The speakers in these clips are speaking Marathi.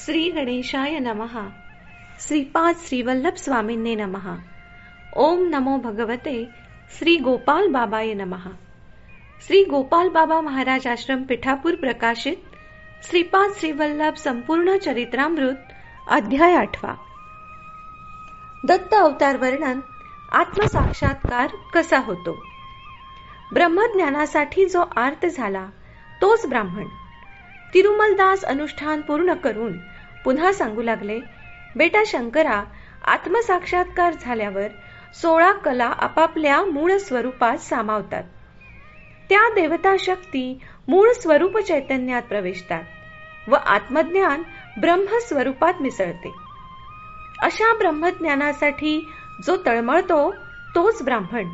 श्री गणेशाय नमः. श्रीपाद श्रीवल्लभ स्वामींने नमः. ओम नमो भगवते श्री गोपाल बाबाय नमः. श्री गोपाल बाबा महाराज आश्रम पिठापूर प्रकाशित श्रीपाद श्रीवल्लभ संपूर्ण चरित्रामृत अध्याय 8. दत्त अवतार वर्णन. आत्मसाक्षात्कार कसा होतो. ब्रह्मज्ञानासाठी जो आर्त झाला तोच ब्राह्मण. तिरुमलदास अनुष्ठान पूर्ण करून पुन्हा सांगू लागले, बेटा शंकरा, आत्मसाक्षात्कार झाल्यावर 16 कला आपापल्या मूळ स्वरूपात सामावतात. त्या देवता शक्ती मूळ स्वरूप चैतन्यात प्रवेशतात व आत्मज्ञान ब्रह्म स्वरूपात मिसळते. अशा ब्रह्मज्ञानासाठी जो तळमळतो तोच ब्राह्मण.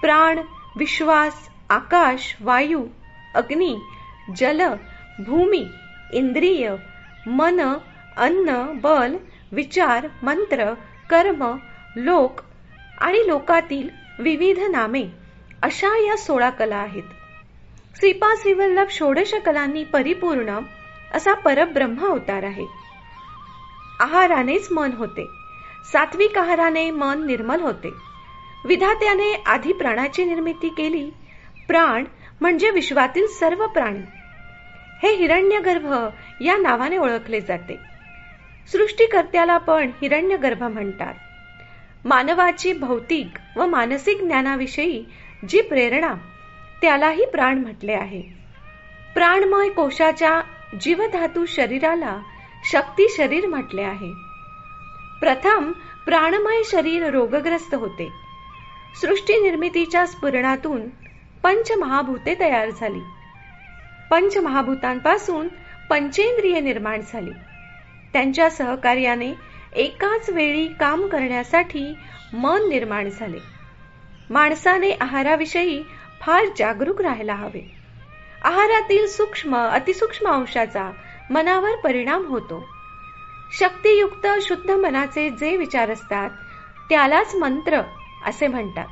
प्राण, विश्वास, आकाश, वायू, अग्नी, जल, भूमी, इंद्रिय, मन, अन्न, बल, विचार, मंत्र, कर्म, लोक आणि लोकातील विविध नामे अशा या 16 कला आहेत. श्रीपाद श्रीवल्लभ 16 कलांनी परिपूर्ण असा परब्रह्म अवतार आहे. आहारानेच मन होते. सात्विक आहाराने मन निर्मल होते. विधात्याने आधी प्राणाची निर्मिती केली. प्राण म्हणजे विश्वातील सर्व प्राणी. हे हिरण्यगर्भ या नावाने ओळखले जाते. सृष्टीकर्त्याला पण हिरण्यगर्भ म्हणतात. मानवाची भौतिक व मानसिक ज्ञानाविषयी जी प्रेरणा त्यालाही प्राण म्हटले आहे. प्राणमय कोशाच्या जीवधातू शरीराला शक्ती शरीर म्हटले आहे. प्रथम प्राणमय शरीर रोगग्रस्त होते. सृष्टी निर्मितीच्या स्फुरणातून पंचमहाभूते तयार झाली. पंचमहाभूतांपासून पंचेंद्रिय निर्माण झाली. त्यांच्या सहकार्याने एकाच वेळी काम करण्यासाठी मन निर्माण झाले. माणसाने आहाराविषयी फार जागरूक राहायला हवे. आहारातील सूक्ष्म अतिसूक्ष्म अंशाचा मनावर परिणाम होतो. शक्तियुक्त शुद्ध मनाचे जे विचार असतात त्यालाच मंत्र असे म्हणतात.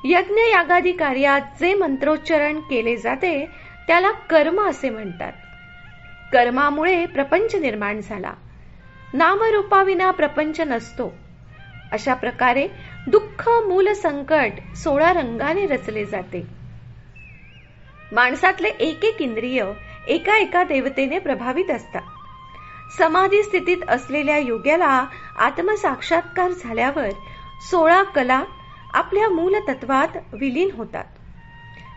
यज्ञ यागादी कार्यात जे मंत्रोच्चारण केले जाते त्याला कर्म असे म्हणतात. कर्मामुळे प्रपंच निर्माण झाला. नामरूपाविना प्रपंच नसतो. अशा प्रकारे दुःख मूल संकट 16 रंगाने रचले जाते. माणसातले एक एक इंद्रिय एका एका देवतेने प्रभावित असतात. समाधी स्थितीत असलेल्या योग्याला आत्मसाक्षात्कार झाल्यावर 16 कला आपल्या मूल तत्वात विलीन होतात.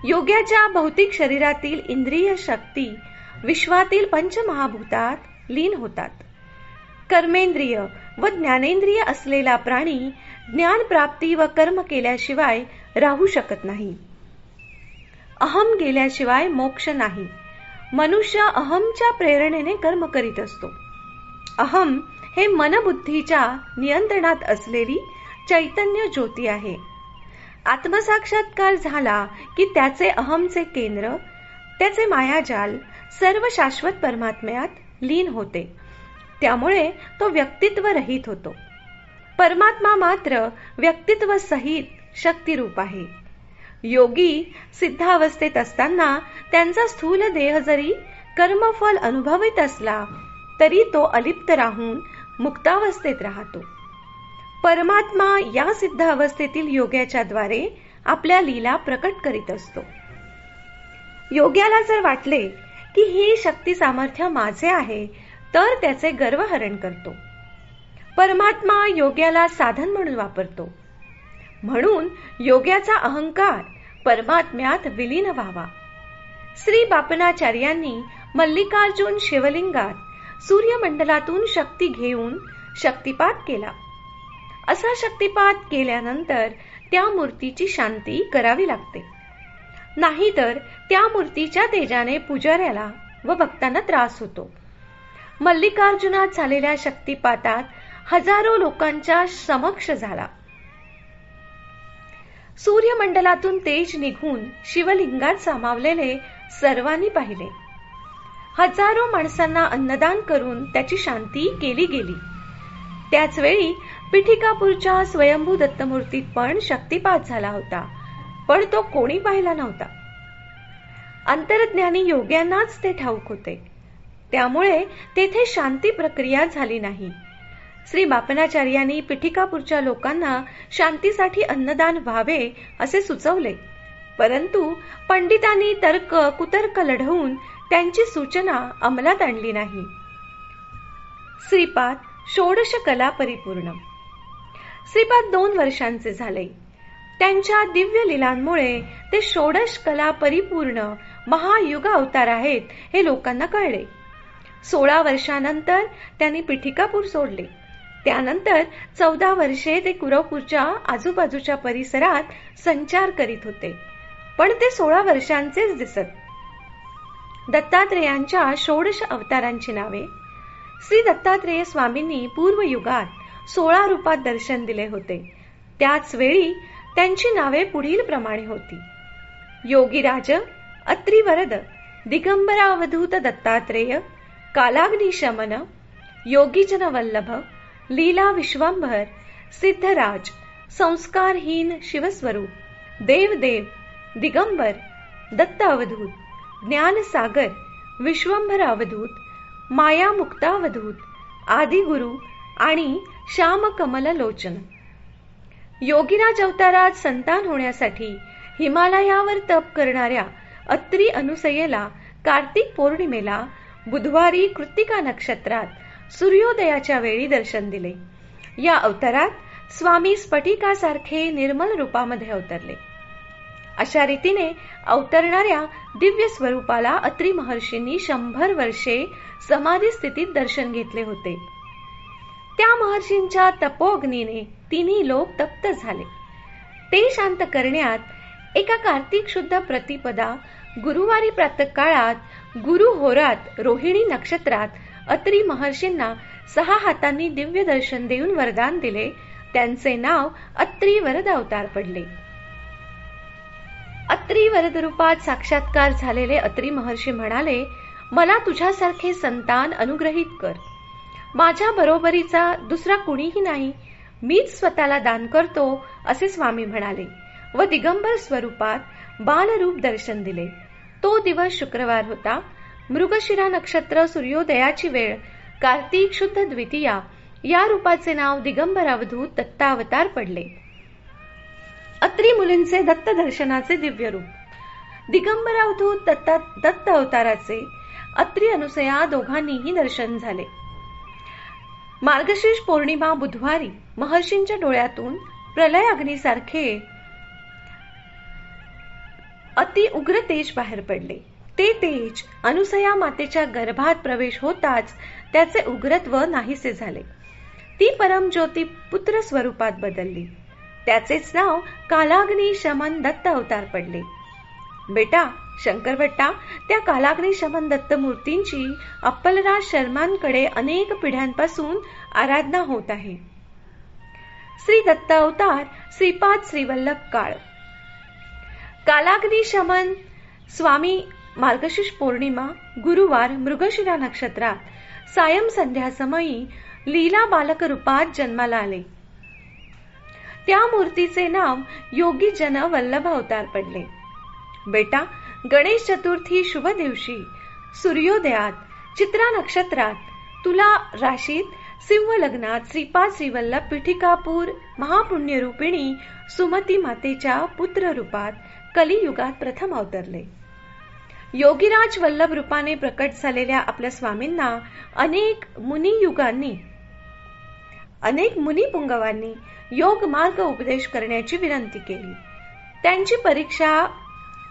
योग्याच्या भौतिक शरीरातील इंद्रिय शक्ती विश्वातील पंचमहाभूतात लीन होतात. कर्मेंद्रिय व ज्ञानेंद्रिय असलेला प्राणी ज्ञान प्राप्ती व कर्म केल्याशिवाय राहू शकत नाही. अहम गेल्याशिवाय मोक्ष नाही. मनुष्य अहमच्या प्रेरणेने कर्म करीत असतो. अहम हे मनबुद्धीच्या नियंत्रणात असलेली चैतन्य ज्योती आहे. आत्मसाक्षात्कार झाला की त्याचे अहमचे केंद्र, त्याचे मायाजाल सर्व शाश्वत परमात्म्यात लीन होते. त्यामुळे तो व्यक्तित्व रहित होतो. परमात्मा मात्र व्यक्तित्व सहित शक्तिरूप आहे. योगी सिद्धावस्थेत असताना त्यांचा स्थूल देह जरी कर्मफल अनुभवित असला तरी तो अलिप्त राहून मुक्तावस्थेत राहतो. परमात्मा या सिद्ध अवस्थेतील योग्याच्या द्वारे आपल्या लीला प्रकट करीत असतो. योग्याला जर वाटले की ही शक्ती सामर्थ्य माझे आहे तर त्याचे गर्वहरण करतो. परमात्मा योग्याला साधन म्हणून वापरतो. म्हणून योग्याचा अहंकार परमात्म्यात विलीन व्हावा. श्री बापनाचार्यांनी मल्लिकार्जुन शिवलिंगात सूर्यमंडलातून शक्ती घेऊन शक्तिपात केला. असा शक्तिपात केल्यानंतर त्या मूर्तीची शांती करावी लागते. नाहीतर त्या मूर्तीच्या तेजाने पुजाऱ्याला व भक्तांना त्रास होतो. मल्लिकार्जुनात झालेल्या शक्तिपातात हजारो लोकांच्या समक्ष झाला. सूर्यमंडलातून तेज निघून शिवलिंगात सामावलेले सर्वांनी पाहिले. हजारो माणसांना अन्नदान करून त्याची शांती केली गेली. त्याचवेळी पिठिकापूरच्या स्वयंभू दत्तमूर्तीत पण शक्तिपात झाला होता, पण तो कोणी पाहिला नव्हता. अंतर्ज्ञानी योग्यांनाच ते ठाऊक होते. त्यामुळे तेथे शांती प्रक्रिया झाली नाही. श्री बापनाचार्यांनी पिठिकापूरच्या लोकांना शांतीसाठी अन्नदान व्हावे असे सुचवले, परंतु पंडितांनी तर्क कुतर्क लढवून त्यांची सूचना अंमलात आणली नाही. श्रीपाद षोडश कला परिपूर्ण. श्रीपाद 2 वर्षांचे झाले. त्यांच्या दिव्य लीलांमुळे ते षोडश कला परिपूर्ण महायुग अवतार आहेत हे लोकांना कळले. 16 वर्षानंतर त्यांनी पिठिकापूर सोडले. त्यानंतर 14 वर्षे ते कुरवपूरच्या आजूबाजूच्या परिसरात संचार करीत होते, पण ते 16 वर्षांचेच दिसत. दत्तात्रेयांच्या षोडश अवतारांची नावे. श्री दत्तात्रेय स्वामींनी पूर्व युगात 16 रूपात दर्शन दिले होते. त्याच वेळी त्यांची नावे पुढील प्रमाणे होती: योगीराज, अत्रिवरद, दिगंबरावधूत दत्तात्रेय, कालाग्नी शमन, योगीजन वल्लभ, लीला विश्वंभर, सिद्धराज, संस्कारहीन शिवस्वरूप, देवदेव, दिगंबर, दत्त अवधूत, ज्ञानसागर, विश्वंभर अवधूत, माया मुक्तावधूत, आदिगुरु आणि श्यामकमल लोचन. योगीराज अवतारात संतान होण्यासाठी हिमालयावर तप करणाऱ्या अत्री अनुसयेला कार्तिक पौर्णिमेला बुधवारी कृत्तिका नक्षत्रात सूर्योदयाच्या वेळी दर्शन दिले. या अवतारात स्वामी स्फटिकासारखे निर्मल रूपामध्ये अवतरले. अशा रीतीने अवतरणाऱ्या दिव्य स्वरूपाला अत्री महर्षींनी 100 वर्षे समाधी स्थितीत दर्शन घेतले होते. त्या महर्षींच्या तपोअग्नीने तिन्ही लोक तप्त झाले. ते शांत करण्यात एका कार्तिक शुद्ध प्रतिपदा गुरुवारी प्रातःकाळात गुरु होरात रोहिणी नक्षत्रात अत्री महर्षींना 6 हातांनी दिव्य दर्शन देऊन वरदान दिले. त्यांचे नाव अत्री वरद अवतार पडले. अत्री वरद रूपात साक्षात्कार झालेले अत्री महर्षी म्हणाले, मला तुझ्यासारखे संतान अनुग्रहित कर. माझ्या बरोबरीचा दुसरा कुणीही नाही, मीच स्वतःला दान करतो असे स्वामी म्हणाले व दिगंबर स्वरूपात बालरूप दर्शन दिले. तो दिवस शुक्रवार होता. मृगशिरा नक्षत्र सूर्योदयाची वेळ कार्तिक शुद्ध द्वितीया. या रूपाचे नाव दिगंबर अवधूत दत्तावतार पडले. अत्री मुलींचे दत्त दर्शनाचे दिव्य रूप. दिगंबर अवधूत दत्त अवताराचे अत्री अनुसया दोघांनीही दर्शन झाले. मार्गशीर्ष पौर्णिमा बुधवारी महर्षींच्या डोळ्यातून प्रलय अग्नीसारखे अति उग्र तेज बाहेर पडले. ते तेज अनुसया मातेच्या गर्भात प्रवेश होताच त्याचे उग्रत्व नाहीसे झाले. ती परमज्योती पुत्र स्वरूपात बदलली. त्याचेच नाव कालाग्नी शमन दत्त अवतार पडले. बेटा शंकरभट्टा, त्या कालाग्नी शमन दत्त मूर्तींची अप्पलराज शर्मांकडे अनेक पिढ्यांपासून आराधना होत आहे. श्री दत्त अवतार श्रीपाद श्रीवल्लभ काळ. कालाग्नी शमन स्वामी मार्गशीर्ष पौर्णिमा गुरुवार मृगशिरा नक्षत्रात सायं संध्या समयी लीला बालक रूपात जन्माला आले. त्या मूर्तीचे नाव योगी जन वल्लभ अवतार पडले. बेटा गणेश चतुर्थी शुभ दिवशी सूर्योदयात चित्रा नक्षत्रात तुला राशीत सिंह लग्नात श्रीपाद श्रीवल्लभ पिठिकापूर महापुण्यरूपिणी सुमती मातेच्या पुत्र रूपात कलियुगात प्रथम अवतरले. योगीराज वल्लभ रूपाने प्रकट झालेल्या आपल्या स्वामींना अनेक मुनिपुंगवांनी योग मार्ग उपदेश करण्याची विनंती केली. त्यांची परीक्षा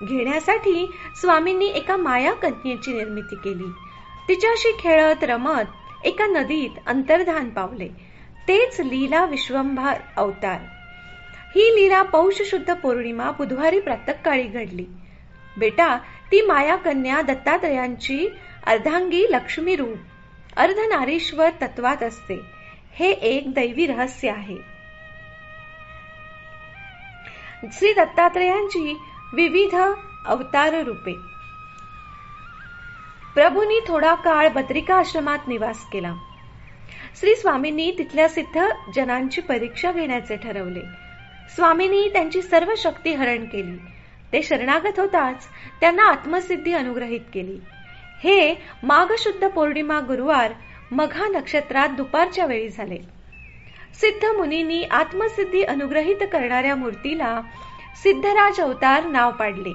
घेण्यासाठी स्वामींनी एका माया कन्येची निर्मिती केली. तिच्याशी खेळत रमत एका नदीत अंतर्धान पावले. तेच लीला विश्वंभर अवतार. ही लीला पौष शुद्ध पौर्णिमा बुधवारी प्रातःकाळी घडली. बेटा ती माया कन्या दत्तात्रयांची अर्धांगी लक्ष्मी रूप अर्धनारीश्वर तत्वात असते. हे एक दैवी रहस्य आहे. श्री दत्तात्रयांची विविध अवतार रूपे. प्रभूंनी थोडा काळ बद्रिका आश्रमात निवास केला. श्री स्वामींनी तिथल्या सिद्ध जनांची परीक्षा घेण्याचे ठरवले. स्वामींनी त्यांची सर्व शक्ती हरण केली. ते शरणागत होताच त्यांना आत्मसिद्धी अनुग्रहित केली. हे माघ शुद्ध पौर्णिमा गुरुवार मघा नक्षत्रात दुपारच्या वेळी झाले. सिद्ध मुनींनी आत्मसिद्धी अनुग्रहित करणाऱ्या मूर्तीला सिद्धराज अवतार नाव पाडले.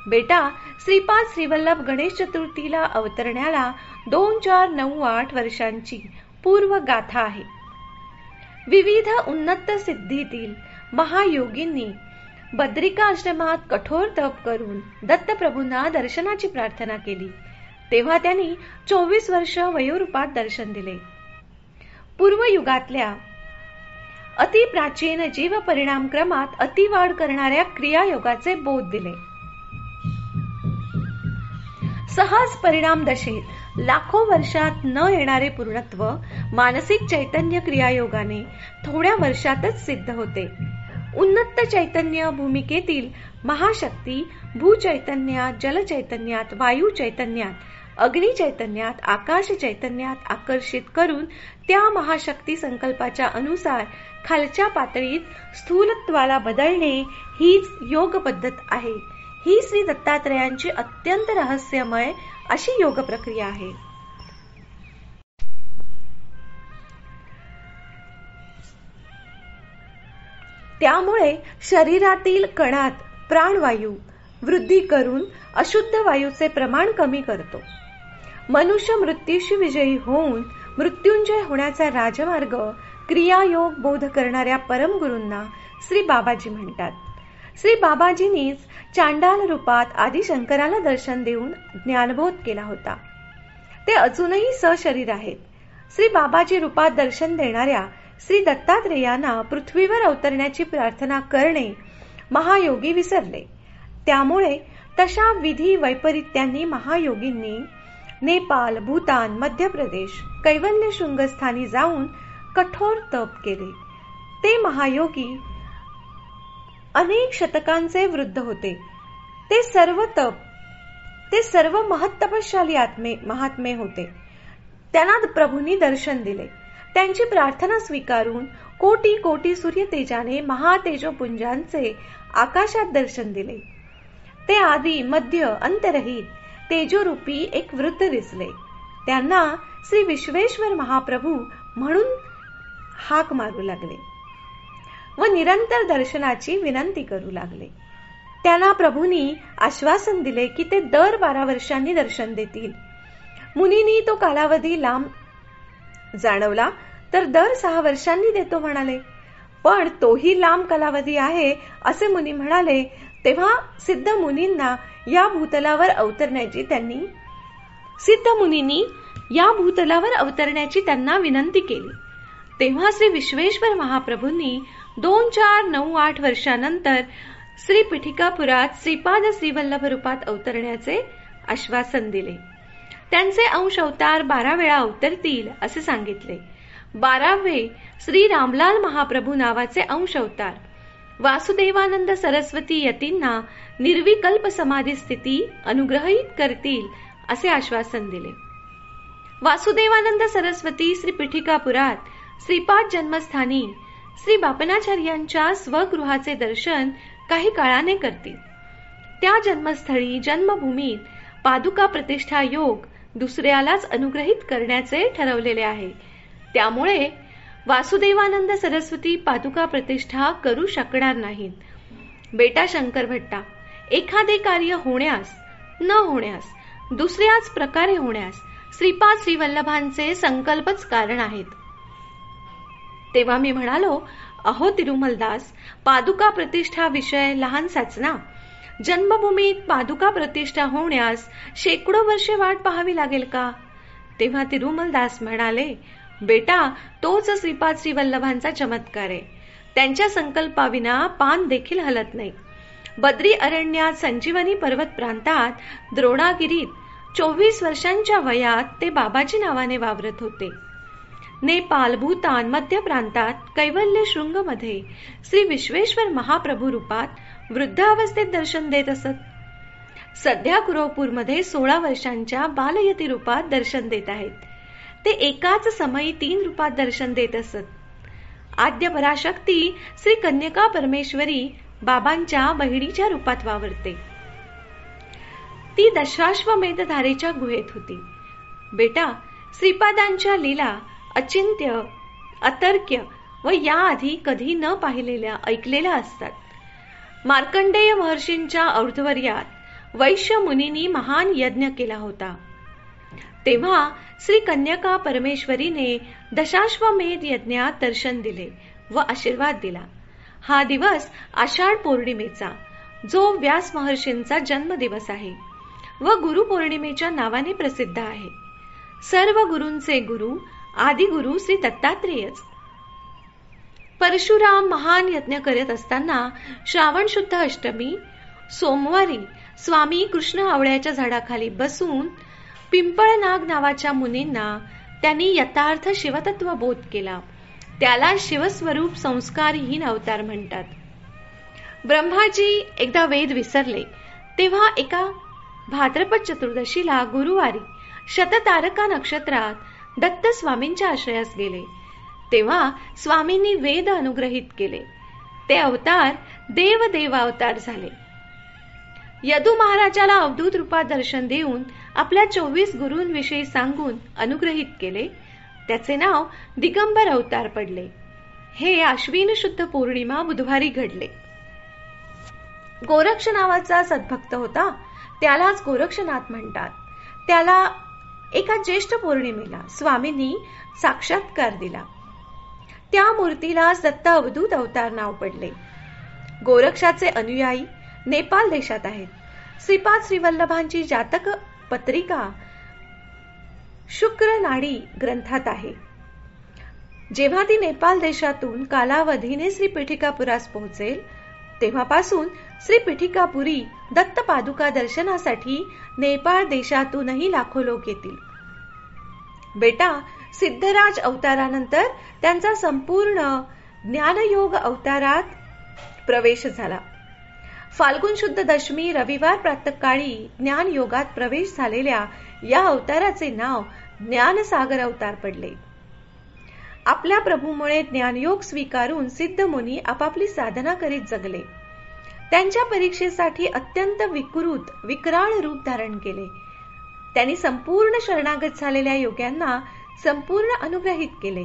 बेटा, श्रीपाद श्रीवल्लभ गणेश चतुर्थीला अवतरण्याला 2498 वर्षांची पूर्व गाथा आहे. विविध उन्नत सिद्धीतील महायोगींनी बद्रिका आश्रमात कठोर तप करून दत्तप्रभूंना दर्शनाची प्रार्थना केली. तेव्हा त्यांनी 24 वर्ष वयोरूपात दर्शन दिले. पूर्वयुगातल्या अतिप्राचीन जीव परिणाम क्रमात अतिवाढ करणाऱ्या क्रियायोगाचे बोध दिले. सहज परिणाम दशेत लाखो वर्षात न येणारे पूर्णत्व मानसिक चैतन्य क्रियायोगाने थोड्या वर्षातच सिद्ध होते. उन्नत चैतन्य भूमिकेतील महाशक्ती भूचैतन्यात, जलचैतन्यात, वायू चैतन्यात, अग्नी चैतन्यात, आकाश चैतन्यात आकर्षित करून त्या महाशक्ती संकल्पाच्या अनुसार खालच्या पातळीत स्थूलत्वाला बदलणे हीच योग पद्धत आहे. ही श्री दत्तात्रयांची अत्यंत रहस्यमय अशी योग प्रक्रिया आहे. त्यामुळे शरीरातील कणात प्राणवायू वृद्धी करून अशुद्ध वायूचे प्रमाण कमी करतो. मनुष्य मृत्यूशी विजयी होऊन मृत्युंजय होण्याचा राजमार्ग क्रियायोग बोध करणाऱ्या परमगुरूंना श्री बाबाजी म्हणतात. श्री बाबाजींनीच चांडाल रूपात आदि शंकराला दर्शन देऊन ज्ञानबोध केला होता. ते अजूनही सशरीर आहेत. श्री बाबाजी रूपात दर्शन देणाऱ्या श्री दत्तात्रेयांना पृथ्वीवर अवतरण्याची प्रार्थना करणे महायोगी विसरले. त्यामुळे तशा विधी वैपरीत्यांनी महायोगींनी नेपाल, भूतान, मध्य प्रदेश, कैवल्य शृंगस्थानी जाऊन कठोर तप केले. ते महायोगी अनेक शतकांचे वृद्ध होते. ते सर्व महत्तपशाली महात्मे होते. त्यांना प्रभूंनी दर्शन दिले. त्यांची प्रार्थना स्वीकारून कोटी कोटी सूर्यतेजाने महातेजोपुंजांचे आकाशात दर्शन दिले. ते आदी मध्य अंतरहित तेजोरूपी एक वृद्ध दिसले. त्यांना श्री विश्वेश्वर महाप्रभू म्हणून हाक मारू लागले व निरंतर दर्शनाची विनंती करू लागले. त्यांना प्रभूंनी आश्वासन दिले की ते दर 12 वर्षांनी दर्शन देतील. मुनींनी तो कालावधी लांब जाणवला तर दर 6 वर्षांनी देतो म्हणाले. पण तोही लांब कालावधी आहे असे मुनी म्हणाले. तेव्हा सिद्ध मुनींनी या भूतलावर अवतरण्याची त्यांना विनंती केली. तेव्हा श्री विश्वेश्वर महाप्रभूंनी 2498 वर्षानंतर श्री पीठिकापुरात श्रीपाद श्रीवल्लभ रूपात अवतरण्याचे आश्वासन दिले. त्यांचे अंश अवतार 12 वेळा अवतरतील असे सांगितले. 12वे श्री रामलाल महाप्रभू नावाचे अंश अवतार वासुदेवानंद सरस्वती यतींना निर्विकल्प समाधी स्थिती अनुग्रहित करतील असे आश्वासन दिले. वासुदेवानंद सरस्वती श्री पीठिकापुरात श्रीपाद जन्मस्थानी श्री बापनाचार्यांच्या स्वगृहाचे दर्शन काही काळाने करतील. त्या जन्मस्थळी जन्मभूमीत पादुका प्रतिष्ठा योग दुसऱ्यालाच अनुग्रहित करण्याचे ठरवलेले आहे. त्यामुळे वासुदेवानंद सरस्वती पादुका प्रतिष्ठा करू शकणार नाहीत. बेटा शंकर भट्टा, एखादे कार्य होण्यास न होण्यास दुसऱ्याच प्रकारे होण्यास श्रीपाद श्रीवल्लभांचे संकल्पच कारण आहेत. तेव्हा मी म्हणालो, अहो तिरुमलदास, पादुका प्रतिष्ठा विषय लहानसाच ना. जन्मभूमीत पादुका प्रतिष्ठा होण्यास शेकडो वर्षे वाट पाहावी लागेल का? तेव्हा तिरुमलदास म्हणाले, बेटा, तोच श्रीपाद श्रीवल्लभांचा चमत्कार आहे. त्यांच्या संकल्पाविना पान देखील हलत नाही. बद्री अरण्यात संजीवनी पर्वत प्रांतात द्रोणागिरीत 24 वर्षांच्या वयात ते बाबाजी नावाने वावरत होते. नेपाल, भूतान, मध्य प्रांतात कैवल्य शृंगमध्ये श्री विश्वेश्वर महाप्रभू रूपात वृद्ध अवस्थेत दर्शन देत असत. सध्या कुरोपूरमध्ये 16 वर्षांच्या बालयती रूपात दर्शन देत आहेत. ते एकाच समयी 3 रूपात दर्शन देत असत. आद्य पराशक्ती श्री कन्यका परमेश्वरी बाबांच्या बहिणीच्या रूपात वावरते. ती दशाश्वमेध धारेच्या गुहेत होती. बेटा, श्रीपादांच्या लीला अचिंत्य, अतर्क्य व याआधी कधी न पाहिलेल्या ऐकलेल्या असतात. मार्कंडेय महर्षींच्या और्ध्वर्यात वैश्य मुनींनी महान यज्ञ केला होता. तेव्हा श्री कन्यका परमेश्वरीने दशाश्वमेध यज्ञात दर्शन दिले व आशीर्वाद दिला. हा दिवस आषाढ पौर्णिमेचा, जो व्यास महर्षींचा जन्मदिवस आहे व गुरुपौर्णिमेच्या नावाने प्रसिद्ध आहे. सर्व गुरूंचे गुरु आदिगुरु श्री दत्तात्रेयच. परशुराम महान यज्ञ करत असताना श्रावण शुद्ध अष्टमी सोमवारी स्वामी कृष्ण आवळ्याच्या झाडाखाली बसून पिंपळनाग नावाच्या मुनींना त्यांनी यथार्थ शिवतत्व बोध केला. त्याला शिवस्वरूप संस्कारहीन अवतार म्हणतात. ब्रह्माजी एकदा वेद विसरले तेव्हा एका भाद्रपद चतुर्दशीला गुरुवारी शततारका नक्षत्रात दत्त स्वामींच्या आश्रयास गेले. तेव्हा स्वामींनी वेद अनुग्रहित केले. ते अवतार देवदेवावतार झाले. यदू महाराजाला अवधूत रूपात दर्शन देऊन आपल्या 24 गुरूंविषयी सांगून अनुग्रहित केले. त्याचे नाव दिगंबर अवतार पडले. हे आश्विन शुद्ध पौर्णिमा बुधवारी घडले. गोरक्ष नावाचा सद्भक्त होता, त्यालाच गोरक्षनाथ म्हणतात. त्याला एका ज्येष्ठ पौर्णिमेला स्वामींनी साक्षात्कार दिला. त्या मूर्तीलाच दत्त अवधूत अवतार नाव पडले. गोरक्षाचे अनुयायी नेपाळ देशात आहेत. श्रीपाद श्रीवल्लभांची जातक पत्रिका शुक्र नाडी ग्रंथात आहे. जेव्हा ती नेपाळ देशातून कालावधीने श्री पीठिकापुरास पोहोचेल तेव्हापासून श्री पीठिकापुरी दत्त पादुका दर्शनासाठी नेपाळ देशातूनही लाखो लोक येतील. बेटा, सिद्धराज अवतारानंतर त्यांचा संपूर्ण ज्ञानयोग अवतारात प्रवेश झाला. फाल्गुन शुद्ध दशमी रविवार प्रातःकाळी ज्ञान योगात प्रवेश झालेल्या या अवताराचे नाव ज्ञानसागर अवतार पडले. आपल्या प्रभूमुळे ज्ञानयोग स्वीकारून सिद्ध मुनी आपापली साधना करीत जगले. त्यांच्या परीक्षेसाठी अत्यंत विकृत रूप धारण केले. त्यांनी संपूर्ण शरणागत झालेल्या योग्यांना संपूर्ण अनुग्रहित केले.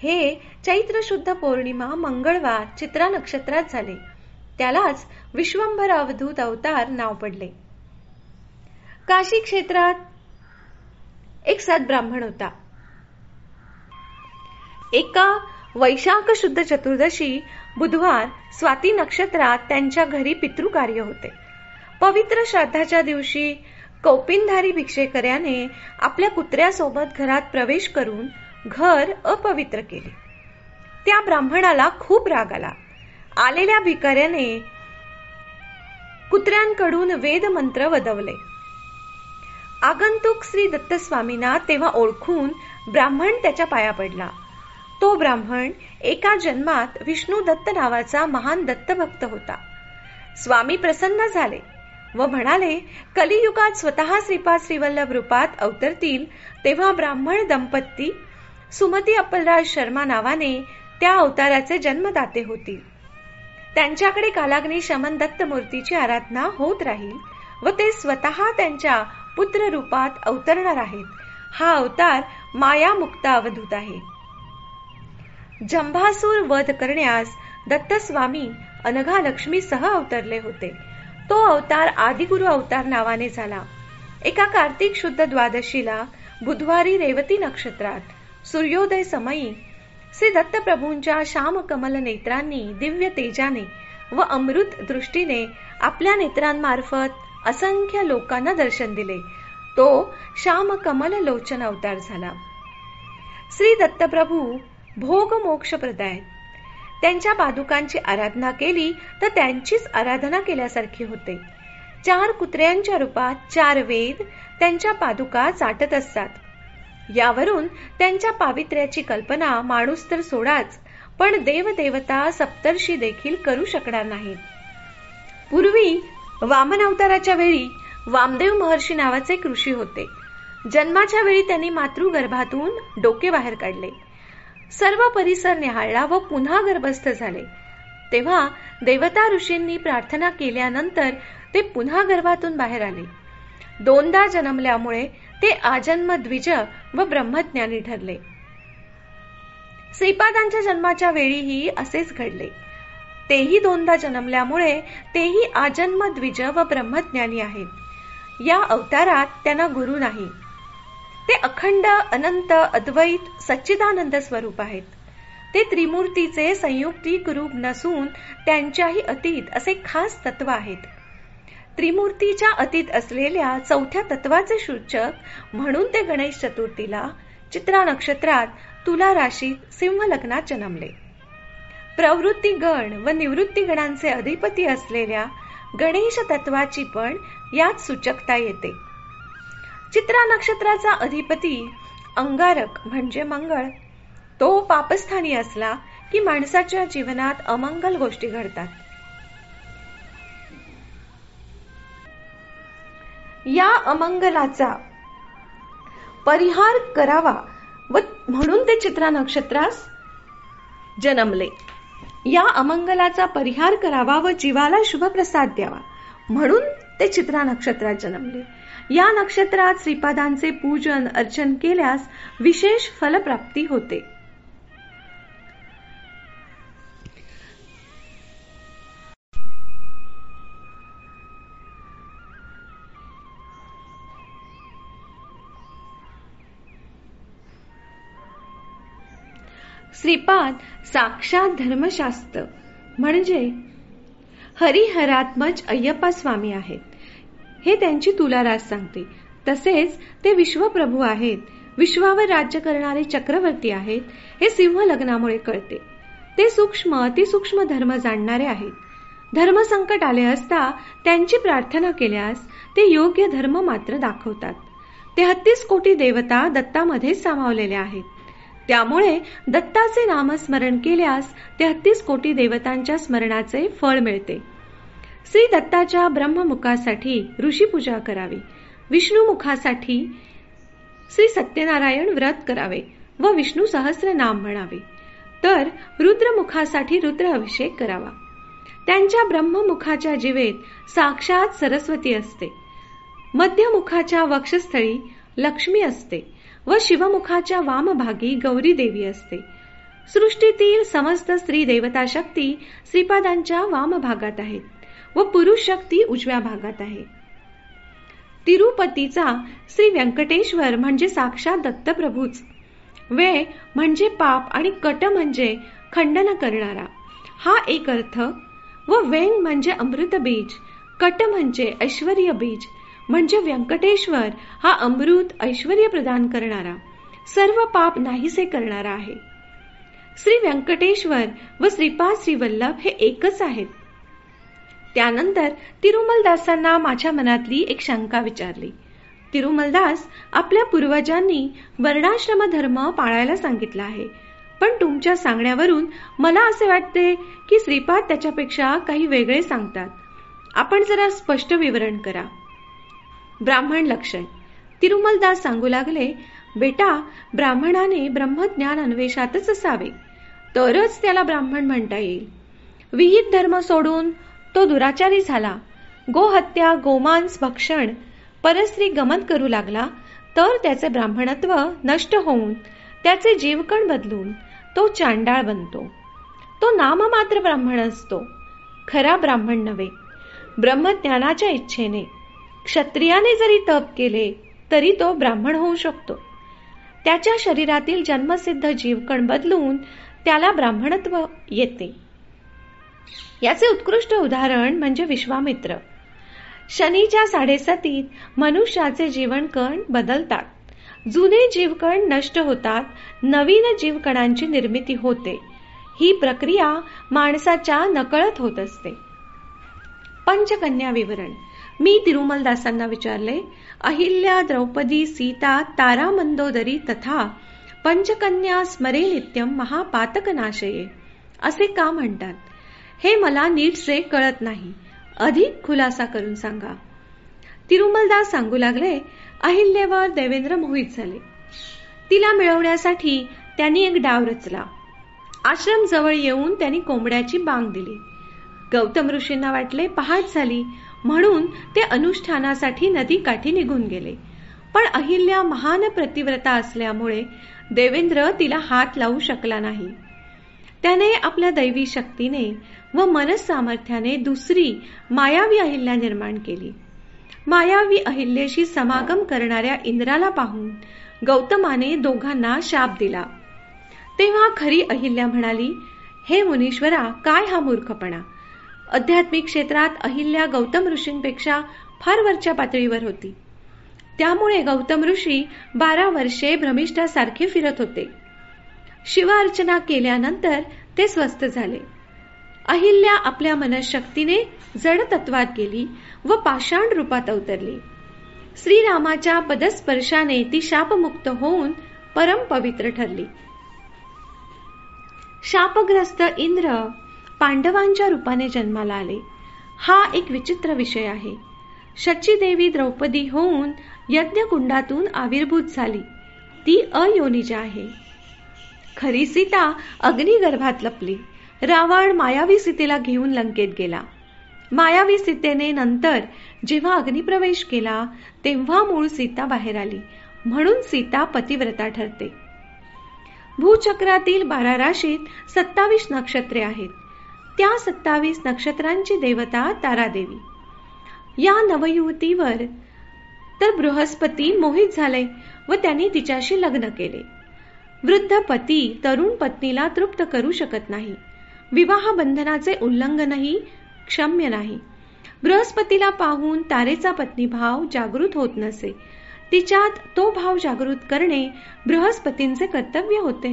हे चैत्र शुद्ध पौर्णिमा मंगळवार चित्रा नक्षत्रात झाले. त्यालाच विश्वंभर अवधूत अवतार नाव पडले. काशी क्षेत्रात एक सद्ब्राह्मण होता. एका वैशाख शुद्ध चतुर्दशी बुधवार स्वाती नक्षत्रात त्यांच्या घरी पितृकार्य होते. पवित्र श्राद्धाच्या दिवशी कौपिनधारी भिक्षेकर्याने आपल्या कुत्र्यासोबत घरात प्रवेश करून घर अपवित्र केले. त्या ब्राह्मणाला खूप राग आला. आलेल्या भिकाऱ्याने कुत्र्यांकडून वेद मंत्र वदवले. आगंतुक श्री दत्तस्वामींना तेव्हा ओळखून ब्राह्मण त्याच्या पाया पडला. तो ब्राह्मण एका जन्मात विष्णू दत्त नावाचा महान दत्तभक्त होता. स्वामी प्रसन्न झाले व म्हणाले, कलियुगात स्वतः श्रीपाद श्रीवल्लभ रूपात अवतरतील तेव्हा ब्राह्मण दंपती सुमती अप्पलराज शर्मा नावाने त्या अवताराचे जन्मदाते होतील. त्यांच्याकडे कालाग्नी शमन दत्त मूर्तीची आराधना होत राहील व ते स्वतः त्यांच्या पुत्र रूपात अवतरणार आहेत. हा अवतार मायामुक्त अवधूत आहे. जंभासूर वध करण्यास दत्तस्वामी अनघा लक्ष्मी सह अवतरले होते. तो अवतार आदिगुरु अवतार नावाने झाला. एका कार्तिक शुद्ध द्वादशीला बुधवारी रेवती नक्षत्रात सूर्योदय समयी श्री दत्तप्रभूंच्या श्याम कमल नेत्रांनी दिव्य तेजाने व अमृत दृष्टीने आपल्या नेत्रांमार्फत असंख्य लोकांना दर्शन दिले. तो श्याम कमल लोचन अवतार झाला. श्री दत्तप्रभू भोग मोक्ष प्रदाय. त्यांच्या पादुकांची आराधना केली तर त्यांचीच आराधना केल्यासारखी होते. 4 कुत्र्यांच्या रूपात 4 वेद त्यांच्या पादुका चाटत असतात. यावरून त्यांच्या पावित्र्याची कल्पना माणूस तर सोडाच, पण देवदेवता सप्तर्षी देखील करू शकणार नाहीत. पूर्वी वामन अवताराच्या वेळी वामदेव महर्षी नावाचे एक ऋषी होते. जन्माच्या वेळी त्यांनी मातृगर्भातून डोके बाहेर काढले. सर्व परिसर निहाळला व पुन्हा गर्भस्थ झाले. तेव्हा देवता ऋषींनी प्रार्थना केल्यानंतर ते पुन्हा गर्भातून बाहेर आले. दोनदा जन्मल्यामुळे ते आजन्म द्विज व ब्रह्मज्ञानी ठरले. श्रीपादांच्या जन्माच्या वेळीही असेच घडले. तेही दोनदा जन्मल्यामुळे तेही आजन्म द्विज व ब्रह्मज्ञानी आहेत. या अवतारात त्यांना गुरु नाही. ते अखंड अनंत अद्वैत सच्चिदानंद स्वरूप आहेत. ते त्रिमूर्तीचे संयुक्तिक रूप नसून त्यांच्याही अतीत असे खास तत्व आहेत. त्रिमूर्तीच्या अतीत असलेल्या चौथ्या तत्वाचे सूचक म्हणून ते गणेश चतुर्थीला चित्रा नक्षत्रात तुला राशीत सिंह लग्नात जन्मले. प्रवृत्ती गण व निवृत्ती गणांचे अधिपती असलेल्या गणेश तत्वाची पण यात सूचकता येते. चित्रा नक्षत्राचा अधिपती अंगारक म्हणजे मंगळ. तो पापस्थानी असला की माणसाच्या जीवनात अमंगल गोष्टी घडतात. या अमंगलाचा परिहार करावा व म्हणून ते चित्रा नक्षत्रास जन्मले. या अमंगलाचा परिहार करावा व जीवाला शुभप्रसाद द्यावा म्हणून ते चित्रा नक्षत्रात जन्मले. या नक्षत्रात श्रीपादांचे पूजन अर्चन केल्यास विशेष फलप्राप्ती होते. श्रीपाद साक्षात धर्मशास्त्र म्हणजे हरिहरात्मज अय्यप्पा स्वामी आहेत हे त्यांची तुलारास सांगते. तसेच ते विश्वप्रभू आहेत, विश्वावर राज्य करणारे चक्रवर्ती आहेत हे सिंह लग्नामुळे कळते. ते सूक्ष्म अतिसूक्ष्म धर्म जाणणारे आहेत. धर्मसंकट आले असता त्यांची प्रार्थना केल्यास ते योग्य धर्म मात्र दाखवतात. 33 कोटी देवता दत्तामध्ये सामावलेल्या आहेत. त्यामुळे दत्ताचे नामस्मरण केल्यास 33 कोटी देवतांच्या स्मरणाचे फळ मिळते. श्री दत्ताच्या ब्रह्ममुखासाठी ऋषीपूजा करावी, विष्णुमुखासाठी श्री सत्यनारायण व्रत करावे व विष्णू सहस्र नाम म्हणावे, तर रुद्रमुखासाठी रुद्र अभिषेक करावा. त्यांच्या ब्रह्ममुखाच्या जिवेत साक्षात सरस्वती असते, मध्यमुखाच्या वक्षस्थळी लक्ष्मी असते व शिवमुखाच्या वामभागी गौरी देवी असते. सृष्टीतील समस्त स्त्री देवता शक्ती श्रीपादांच्या वामभागात आहेत व पुरुष शक्ती उजव्या भागात आहे. तिरुपतीचा श्री व्यंकटेश्वर म्हणजे साक्षात दत्तप्रभूच. वे म्हणजे पाप आणि कट म्हणजे खंडन करणारा हा एक अर्थ व वेंग म्हणजे अमृत बीज, कट म्हणजे ऐश्वर्य बीज म्हणजे व्यंकटेश्वर हा अमृत ऐश्वर्य प्रदान करणारा, सर्व पाप नाहीसे करणारा आहे. श्री व्यंकटेश्वर व श्रीपाद श्रीवल्लभ हे एकच आहेत. त्यानंतर तिरुमलदासांना माझ्या मनातली एक शंका विचारली. तिरुमलदास, आपल्या पूर्वजांनी वर्णाश्रम धर्म पाळायला सांगितला आहे, पण तुमच्या सांगण्यावरून मला असे वाटते की श्रीपाद त्याच्यापेक्षा काही वेगळे सांगतात. आपण जरा स्पष्ट विवरण करा. ब्राह्मण लक्षण. तिरुमलदास सांगू लागले, बेटा, ब्राह्मणाने ब्रह्मज्ञान अन्वेषातच असावे, तरच त्याला ब्राह्मण म्हणता येईल. विहित धर्म सोडून तो दुराचारी झाला, गोहत्या, गोमांस भक्षण, परस्त्री गमन करू लागला, तर त्याचे ब्राह्मणत्व नष्ट होऊन त्याचे जीवकण बदलून तो चांडाळ बनतो. तो नाममात्र ब्राह्मण असतो, खरा ब्राह्मण नव्हे. ब्रह्मज्ञानाच्या इच्छेने क्षत्रियाने जरी तप केले तरी तो ब्राह्मण होऊ शकतो. त्याच्या शरीरातील जन्मसिद्ध जीवकण बदलून त्याला ब्राह्मणत्व येते. याचे उत्कृष्ट उदाहरण म्हणजे विश्वामित्र. शनीच्या 7.7 मनुष्याचे जीवनकण बदलतात. जुने जीवकण नष्ट होतात, नवीन जीवकणांची निर्मिती होते. ही प्रक्रिया माणसाच्या नकळत होत असते. पंचकन्या विवरण. मी तिरुमलदासांना विचारले, अहिल्या, द्रौपदी, सीता, तारा, मंदोदरी तथा पंचकन्या स्मरे नित्यम महापातकनाशये असे का म्हणतात? हे मला नीटसे कळत नाही. अधिक खुलासा करून सांगा. तिरुमलदास सांगू लागले, अहिल्यावर देवेंद्र मोहित झाले. तिला मिळवण्यासाठी त्यांनी एक डाव रचला. आश्रम जवळ येऊन त्यांनी कोंबड्याची बांग दिली. गौतम ऋषींना वाटले पहाट झाली म्हणून ते अनुष्ठानासाठी नदीकाठी निघून गेले. पण अहिल्या महान प्रतिव्रता असल्यामुळे देवेंद्र तिला हात लावू शकला नाही. त्याने आपल्या दैवी शक्तीने व मनस सामर्थ्याने दुसरी मायावी अहिल्या निर्माण केली. मायावी अहिल्याशी समागम करणाऱ्या इंद्राला पाहून गौतमाने दोघांना शाप दिला. तेव्हा खरी अहिल्या म्हणाली, हे मुनीश्वरा, काय हा मूर्खपणा. आध्यात्मिक क्षेत्रात अहिल्या गौतम ऋषींपेक्षा फार वरच्या पातळीवर होती. त्यामुळे गौतम ऋषी 12 वर्षे भ्रमिष्ठासारखे फिरत होते. शिवार्चना केल्यानंतर ते स्वस्थ झाले. अहिल्या आपल्या मनशक्तीने जड तत्वात गेली व पाषाण रूपात अवतरली. श्रीरामाच्या पदस्पर्शाने ती शापमुक्त होऊन परम पवित्र ठरली. शापग्रस्त इंद्र पांडवांच्या रूपाने जन्माला आले. हा एक विचित्र विषय आहे. शचीदेवी द्रौपदी होऊन यज्ञकुंडातून आविर्भूत झाली. ती अयोनिजा आहे. खरी सीता अग्निगर्भात लपली. रावण मायावी सीतेला घेऊन लंकेत गेला. मायावी सीतेने नंतर जेव्हा अग्निप्रवेश केला तेव्हा मूळ सीता बाहेर आली. म्हणून सीता पतिव्रता ठरते. भूचक्रातील 12 राशीत 27 नक्षत्रे आहेत. त्या 27 नक्षत्रांची देवता तारादेवी. या नवयुवतीवर तर बृहस्पती मोहित झाले व त्यांनी तिच्याशी लग्न केले. वृद्ध पती तरुण पत्नीला तृप्त करू शकत नाही. विवाह बंधनाचे उल्लंघनही क्षम्य नाही. बृहस्पतीला पाहून तारेचा पत्नीभाव जागृत होत नसे. तिच्यात तो भाव जागृत करणे बृहस्पतींचे कर्तव्य होते.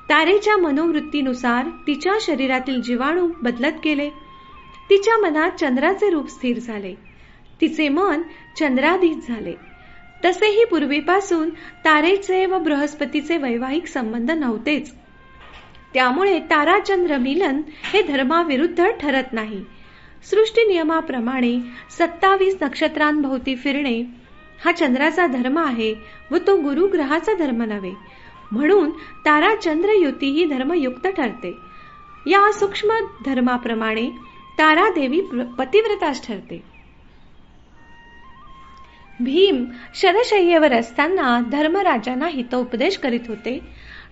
तारेच्या मनोवृत्तीनुसार तिच्या शरीरातील जीवाणू बदलत गेले. तिच्या मनात चंद्राचे रूप स्थिर झाले. तिचे मन चंद्राधीश झाले. तसेही पूर्वीपासून तारेचे व बृहस्पतीचे वैवाहिक संबंध नव्हतेच. त्यामुळे ताराचंद्र मिलन हे धर्माविरुद्ध ठरत नाही. सृष्टी नियमाप्रमाणे 27 नक्षत्रांभोवती फिरणे हा चंद्राचा धर्म आहे व तो गुरुग्रहाचा धर्म नव्हे. म्हणून ताराचंद्र युती ही धर्मयुक्त ठरते. या सूक्ष्म धर्माप्रमाणे तारादेवी पतिव्रताच ठरते. भीम शरशय्येवर असताना धर्मराजांना हितोपदेश करीत होते.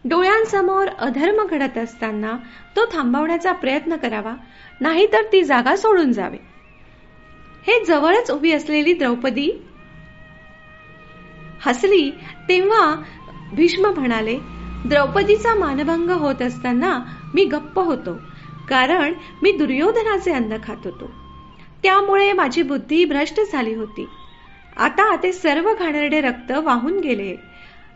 डोळ्यांसमोर अधर्म घडत असताना तो थांबवण्याचा प्रयत्न करावा, नाहीतर ती जागा सोडून जावे. हे जवळच उभी असलेली द्रौपदी हसली तेव्हा भीष्म म्हणाले, द्रौपदीचा मानभंग होत असताना मी गप्प होतो, कारण मी दुर्योधनाचे अन्न खात होतो. त्यामुळे माझी बुद्धी भ्रष्ट झाली होती. आता ते सर्व घाणेरडे रक्त वाहून गेले.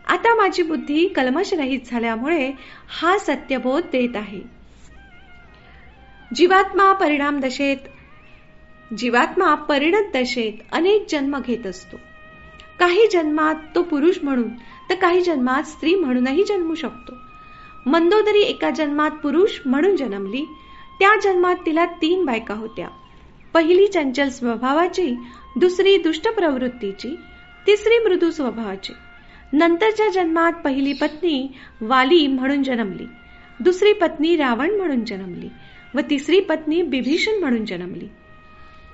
आता माझी बुद्धी कल्मशरहित झाल्यामुळे हा सत्यबोध देत आहे. जीवात्मा परिणत दशेत अनेक जन्म घेत असतो. काही जन्मात तो पुरुष म्हणून तर काही जन्मात स्त्री म्हणूनही जन्मू शकतो. मंदोदरी एका जन्मात पुरुष म्हणून जन्मली. त्या जन्मात तिला 3 बायका होत्या. पहिली चंचल स्वभावाची, दुसरी दुष्ट प्रवृत्तीची, तिसरी मृदू स्वभावाची. नंतरच्या जन्मात पहिली पत्नी वाली म्हणून जन्मली, दुसरी पत्नी रावण म्हणून जन्मली व तिसरी पत्नी बिभीषण म्हणून जन्मली.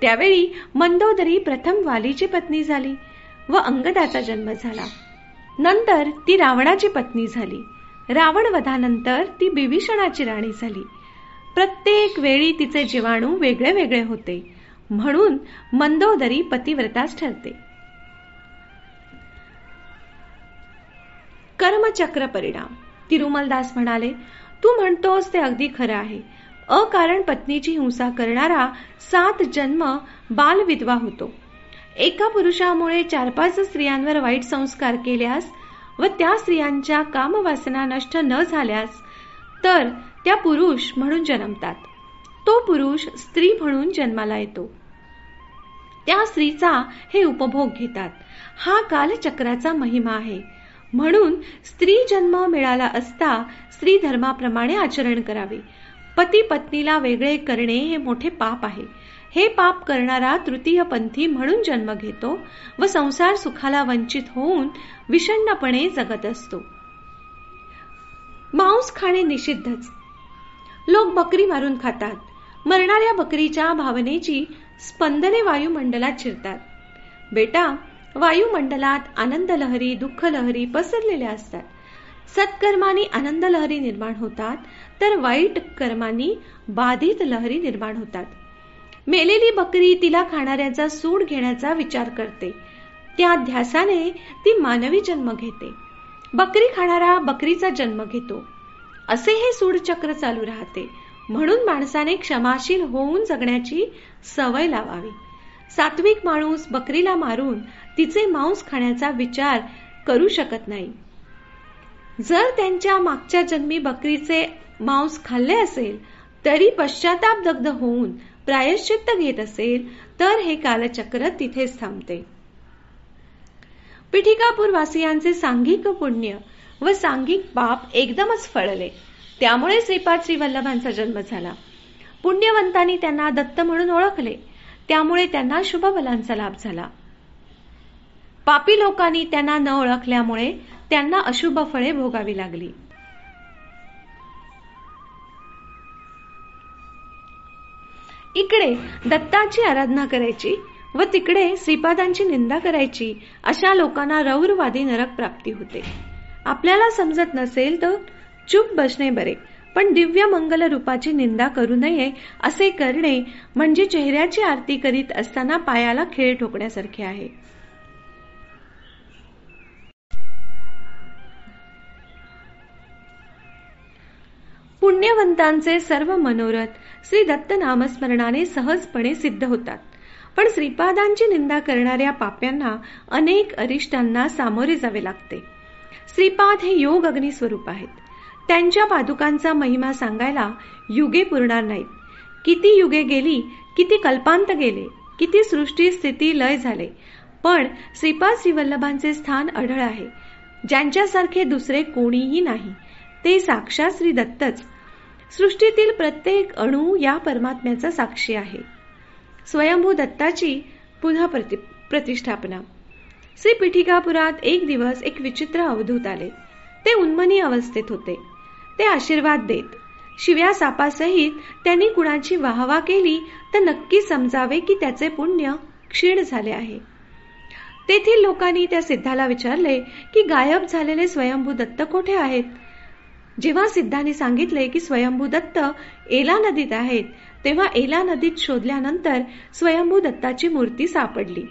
त्यावेळी मंदोदरी प्रथम वालीची पत्नी झाली व अंगदाचा जन्म झाला. नंतर ती रावणाची पत्नी झाली. रावण वधानंतर ती बिभीषणाची राणी झाली. प्रत्येक वेळी तिचे जीवाणू वेगळे वेगळे होते. म्हणून मंदोदरी पतिव्रताच ठरते. कर्मचक्र परिणाम. तिरुमलदास म्हणाले, तू म्हणतोस ते अगदी खरं आहे. अकारण पत्नीची हिंसा करणारा 7 जन्म बालविधवा होतो. एका पुरुषामुळे 4-5 स्त्रियांवर वाईट संस्कार केल्यास व त्या स्त्रियांच्या कामवासना नष्ट न झाल्यास तर त्या पुरुष म्हणून जन्मतात. तो पुरुष स्त्री म्हणून जन्माला येतो. त्या स्त्रीचा हे उपभोग घेतात. हा कालचक्राचा महिमा आहे. म्हणून स्त्री जन्म मिळाला असता स्त्री धर्माप्रमाणे आचरण करावे. पती पत्नीला वेगळे करणे हे मोठे पाप आहे. हे पाप करणारा तृतीय पंथी म्हणून जन्म घेतो व संसार सुखाला वंचित होऊन विषण्णपणे जगत असतो. मांस खाणे निषिद्धच. लोक बकरी मारून खातात. मरणाऱ्या बकरीच्या भावनेची स्पंदने वायुमंडलात शिरतात. बेटा, वायुमंडलात आनंद लहरी, दुःख लहरी पसरलेल्या असतात. सत्कर्मांनी आनंद लहरी निर्माण होतात, तर वाईट कर्मांनी बाधित लहरी निर्माण होतात. मेलेली बकरी तिला खाणाऱ्याचा सूड घेण्याचा विचार करते. त्या ध्यासाने ती मानवी जन्म घेते. बकरी खाणारा बकरीचा जन्म घेतो. असे हे सूडचक्र चालू राहते. म्हणून माणसाने क्षमाशील होऊन जगण्याची सवय लावावी. सात्विक माणूस बकरीला मारून तिचे मांस खाण्याचा विचार करू शकत नाही. जर त्यांच्या मागच्या जन्मी बकरीचे मांस खाल्ले असेल तरी पश्चाताप दग्ध होऊन प्रायश्चित्त घेत असेल तर हे कालचक्र तिथेच थांबते. पिठिकापूर वासियांचे सांघिक पुण्य व सांघिक पाप एकदमच फळले. त्यामुळे श्रीपाद श्रीवल्लभांचा जन्म झाला. पुण्यवंतांनी त्यांना दत्त म्हणून ओळखले. त्यामुळे त्यांना शुभफलांचा लाभ झाला. पापी लोकांनी त्यांना न ओळखल्यामुळे त्यांना अशुभ फळे भोगावी लागली. इकडे दत्ताची आराधना करायची व तिकडे श्रीपादांची निंदा करायची अशा लोकांना रौरवादी नरक प्राप्ती होते. आपल्याला समजत नसेल तर चूप बसणे बरे, पण दिव्य मंगल रूपाची निंदा करू नये असे करणे म्हणजे चेहऱ्याची आरती करीत असताना पायाला खीळ ठोकण्यासारखे आहे. पुण्यवंतांचे सर्व मनोरथ श्री दत्त नामस्मरणाने सहजपणे सिद्ध होतात. पण श्रीपादांची निंदा करणाऱ्या पाप्यांना अनेक अरिष्टांना सामोरे जावे लागते. श्रीपाद हे योग अग्नी स्वरूप आहेत. त्यांच्या पादुकांचा महिमा सांगायला युगे पुरणार नाहीत. किती युगे गेली, किती कल्पांत गेले, किती सृष्टी स्थिती लय झाले, पण श्रीपाद श्रीवल्लभांचे स्थान अढळ आहे. ज्यांच्यासारखे दुसरे कोणीही नाही. ते साक्षात श्री दत्तच. सृष्टीतील प्रत्येक अणू या परमात्म्याचा साक्षी आहे. स्वयंभू दत्ताची पुन्हा प्रतिष्ठापना. श्री पिठिकापुरात एक दिवस एक विचित्र अवधूत आले. ते उन्मनी अवस्थेत होते. ते आशीर्वाद देत. शिव्या सापासहित त्यांनी कुणाची वाहवा केली तर नक्की समजावे की त्याचे पुण्य क्षीण झाले आहे. तेथील लोकांनी त्या सिद्धाला विचारले की गायब झालेले स्वयंभू दत्त कोठे आहेत. जेव्हा सिद्धांनी सांगितले की स्वयंभू दत्त एला नदीत आहेत, तेव्हा एला नदीत शोधल्यानंतर स्वयंभू दत्ताची मूर्ती सापडली.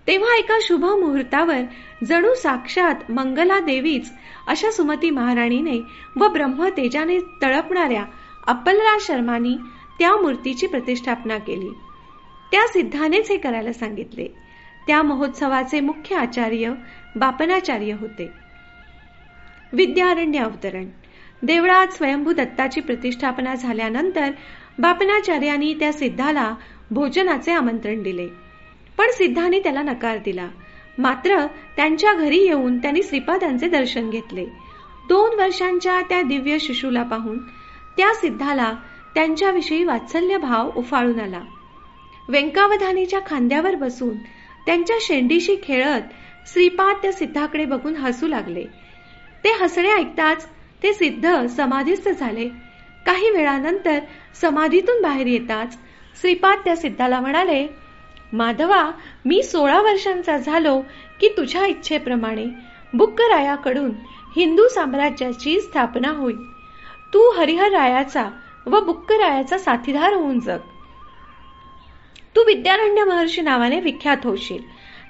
तेव्हा एका शुभ मुहूर्तावर जणू साक्षात मंगला देवीच अशा सुमती महाराणीने व ब्रह्म तेजाने तळपणाऱ्या अप्पलराज शर्मांनी त्या मूर्तीची प्रतिष्ठापना केली. त्या सिद्धानेच हे करायला सांगितले. त्या महोत्सवाचे मुख्य आचार्य बापनाचार्य होते. विद्यारण्य अवतरण. देवळात स्वयंभू दत्ताची प्रतिष्ठापना झाल्यानंतर बापनाचार्यांनी त्या सिद्धाला भोजनाचे आमंत्रण दिले. पण सिद्धाने त्याला नकार दिला. मात्र त्यांच्या घरी येऊन त्यांनी श्रीपादांचे दर्शन घेतले. 2 वर्षांच्या त्या दिव्य शिशूला पाहून त्या सिद्धाला त्यांच्याविषयी वात्सल्य भाव उफाळून आला. व्यंकावधानीच्या खांद्यावर बसून त्यांच्या शेंडीशी खेळत श्रीपाद त्या सिद्धाकडे बघून हसू लागले. ते हसणे ऐकताच ते सिद्ध समाधीस्थ झाले. काही वेळानंतर समाधीतून बाहेर येताच श्रीपाद त्या सिद्धाला म्हणाले, माधवा, मी 16 वर्षांचा झालो की तुझ्या इच्छेप्रमाणे बुक्करायाकडून हिंदू साम्राज्याची स्थापना होईल. तू हरिहर रायाचा व बुक्करायाचा साथीदार होऊन जग. तू विद्यारण्य महर्षी नावाने विख्यात होशील.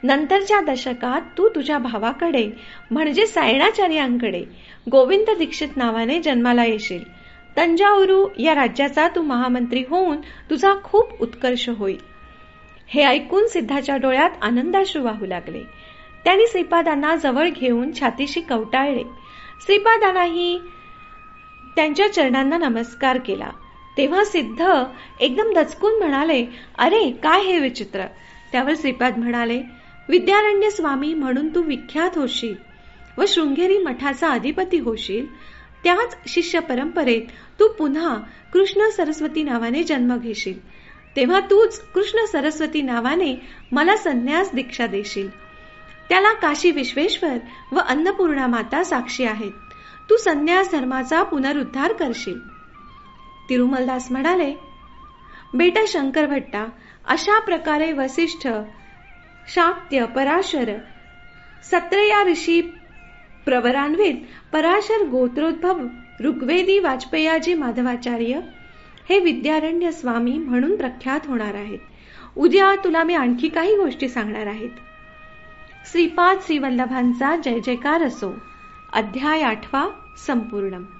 नंतरच्या दशकात तू तुझ्या भावाकडे म्हणजे सायणाचार्यांकडे गोविंद दीक्षित नावाने जन्माला येशील. तंजावुरू या राज्याचा तू महामंत्री होऊन तुझा खूप उत्कर्ष होईल. हे ऐकून सिद्धाच्या डोळ्यात आनंदाश्रू वाहू लागले. त्यांनी श्रीपादांना जवळ घेऊन छातीशी कवटाळले. श्रीपादांनाही त्यांच्या चरणांना नमस्कार केला. तेव्हा सिद्ध एकदम दचकून म्हणाले, अरे काय हे विचित्र. त्यावर श्रीपाद म्हणाले, विद्यारण्य स्वामी म्हणून तू विख्यात होशील व शृंगेरी मठाचा अधिपती होशील. त्याच शिष्य परंपरेत तू पुन्हा कृष्ण सरस्वती नावाने जन्म घेशील. तेव्हा तूच कृष्ण सरस्वती नावाने मला संन्यास दीक्षा देशील. त्याला काशी विश्वेश्वर व अन्नपूर्णा माता साक्षी आहेत. तू संन्यास धर्माचा पुनरुद्धार करशील. तिरुमलदास म्हणाले, बेटा शंकर भट्टा, अशा प्रकारे वसिष्ठ, शाक्य, पराशर, सत्रया ऋषी प्रवरान्वित, पराशर गोत्रोद्भव, ऋग्वेदी वाजपेयाजी माधवाचार्य हे विद्यारण्य स्वामी म्हणून प्रख्यात होणार आहेत. उद्या तुला मी आणखी काही गोष्टी सांगणार आहेत. श्रीपाद श्रीवल्लभांचा जय जयकार असो. अध्याय 8 संपूर्ण.